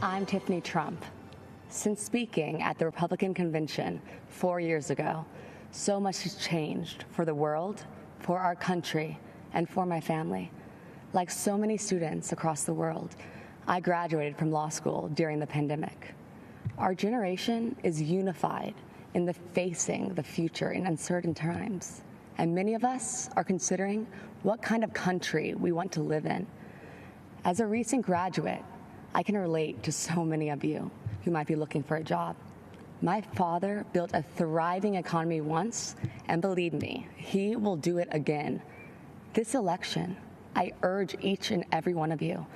I'm Tiffany Trump. Since speaking at the Republican convention 4 years ago, so much has changed for the world, for our country, and for my family. Like so many students across the world, I graduated from law school during the pandemic. Our generation is unified in the facing the future in uncertain times, and many of us are considering what kind of country we want to live in. As a recent graduate, I can relate to so many of you who might be looking for a job. My father built a thriving economy once, and believe me, he will do it again. This election, I urge each and every one of you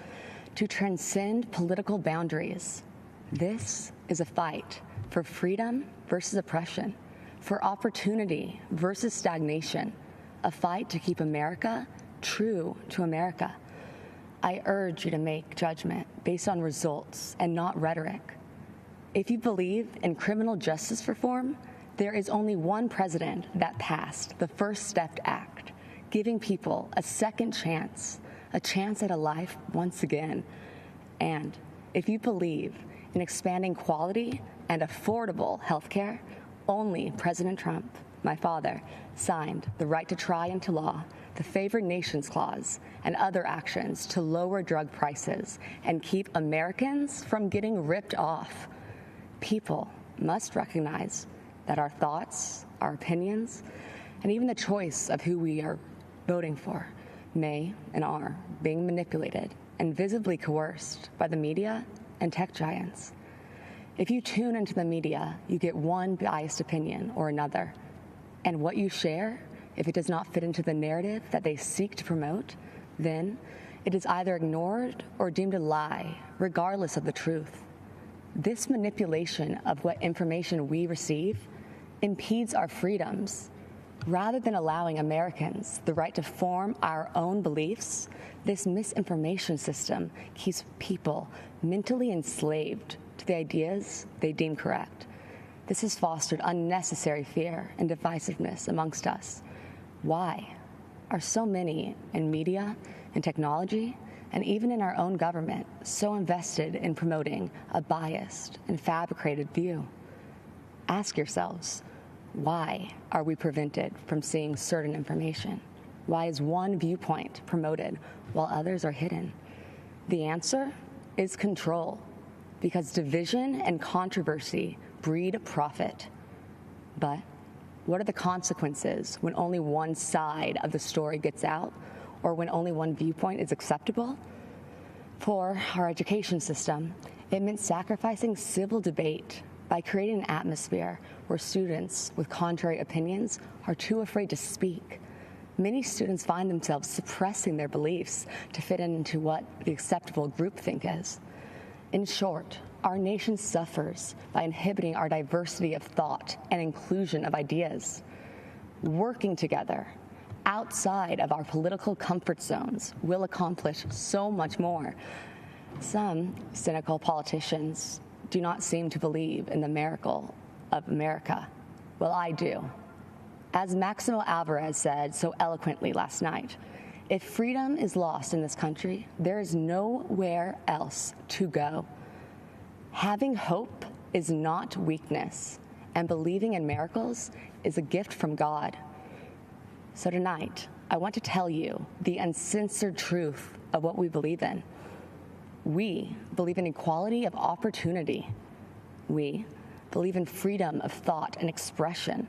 to transcend political boundaries. This is a fight for freedom versus oppression, for opportunity versus stagnation, a fight to keep America true to America. I urge you to make judgment based on results and not rhetoric. If you believe in criminal justice reform, there is only one president that passed the First Step Act, giving people a second chance, a chance at a life once again. And if you believe in expanding quality and affordable health care, only President Trump, my father, signed the right to try into law the Favored Nations Clause and other actions to lower drug prices and keep Americans from getting ripped off. People must recognize that our thoughts, our opinions, and even the choice of who we are voting for may and are being manipulated and visibly coerced by the media and tech giants. If you tune into the media, you get one biased opinion or another, and what you share, if it does not fit into the narrative that they seek to promote, then it is either ignored or deemed a lie, regardless of the truth. This manipulation of what information we receive impedes our freedoms. Rather than allowing Americans the right to form our own beliefs, this misinformation system keeps people mentally enslaved to the ideas they deem correct. This has fostered unnecessary fear and divisiveness amongst us. Why are so many in media and technology and even in our own government so invested in promoting a biased and fabricated view? Ask yourselves, why are we prevented from seeing certain information? Why is one viewpoint promoted while others are hidden? The answer is control, because division and controversy breed profit. But what are the consequences when only one side of the story gets out, or when only one viewpoint is acceptable? For our education system, it meant sacrificing civil debate by creating an atmosphere where students with contrary opinions are too afraid to speak. Many students find themselves suppressing their beliefs to fit into what the acceptable groupthink is. In short, our nation suffers by inhibiting our diversity of thought and inclusion of ideas. Working together outside of our political comfort zones will accomplish so much more. Some cynical politicians do not seem to believe in the miracle of America. Well, I do. As Maximo Alvarez said so eloquently last night, if freedom is lost in this country, there is nowhere else to go. Having hope is not weakness, and believing in miracles is a gift from God. So tonight, I want to tell you the uncensored truth of what we believe in. We believe in equality of opportunity. We believe in freedom of thought and expression.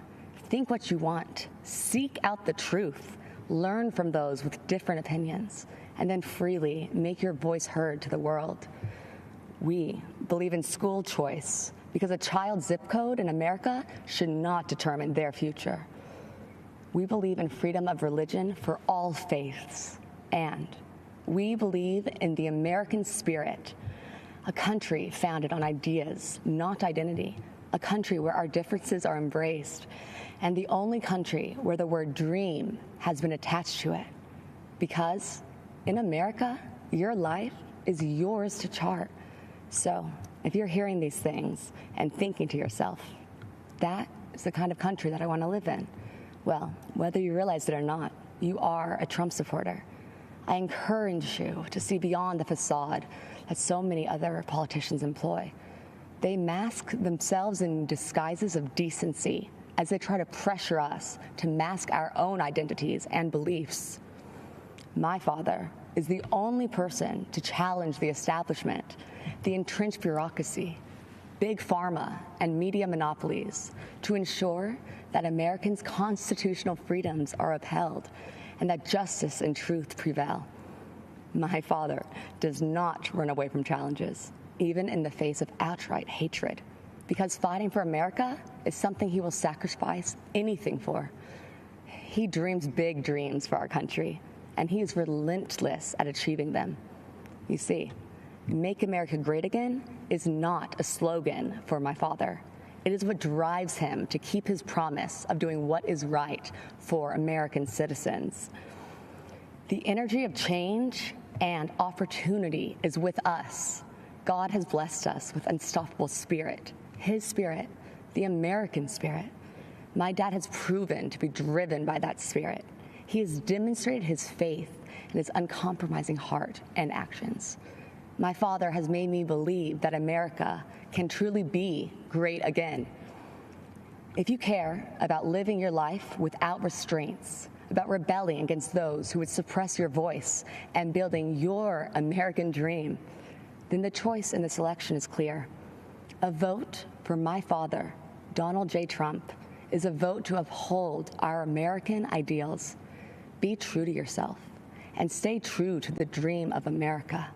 Think what you want. Seek out the truth. Learn from those with different opinions, and then freely make your voice heard to the world. We believe in school choice because a child's zip code in America should not determine their future. We believe in freedom of religion for all faiths, and we believe in the American spirit, a country founded on ideas, not identity, a country where our differences are embraced, and the only country where the word dream has been attached to it. Because in America, your life is yours to chart. So if you're hearing these things and thinking to yourself, that is the kind of country that I want to live in, well, whether you realize it or not, you are a Trump supporter. I encourage you to see beyond the facade. that so many other politicians employ. They mask themselves in disguises of decency as they try to pressure us to mask our own identities and beliefs. My father is the only person to challenge the establishment, the entrenched bureaucracy, big pharma, and media monopolies to ensure that Americans' constitutional freedoms are upheld and that justice and truth prevail. My father does not run away from challenges, even in the face of outright hatred, because fighting for America is something he will sacrifice anything for. He dreams big dreams for our country, and he is relentless at achieving them. You see, Make America Great Again is not a slogan for my father. It is what drives him to keep his promise of doing what is right for American citizens. The energy of change and opportunity is with us. God has blessed us with unstoppable spirit, his spirit, the American spirit. My dad has proven to be driven by that spirit. He has demonstrated his faith and his uncompromising heart and actions. My father has made me believe that America can truly be great again. If you care about living your life without restraints, about rebelling against those who would suppress your voice and building your American dream, then the choice in this election is clear. A vote for my father, Donald J. Trump, is a vote to uphold our American ideals. Be true to yourself and stay true to the dream of America.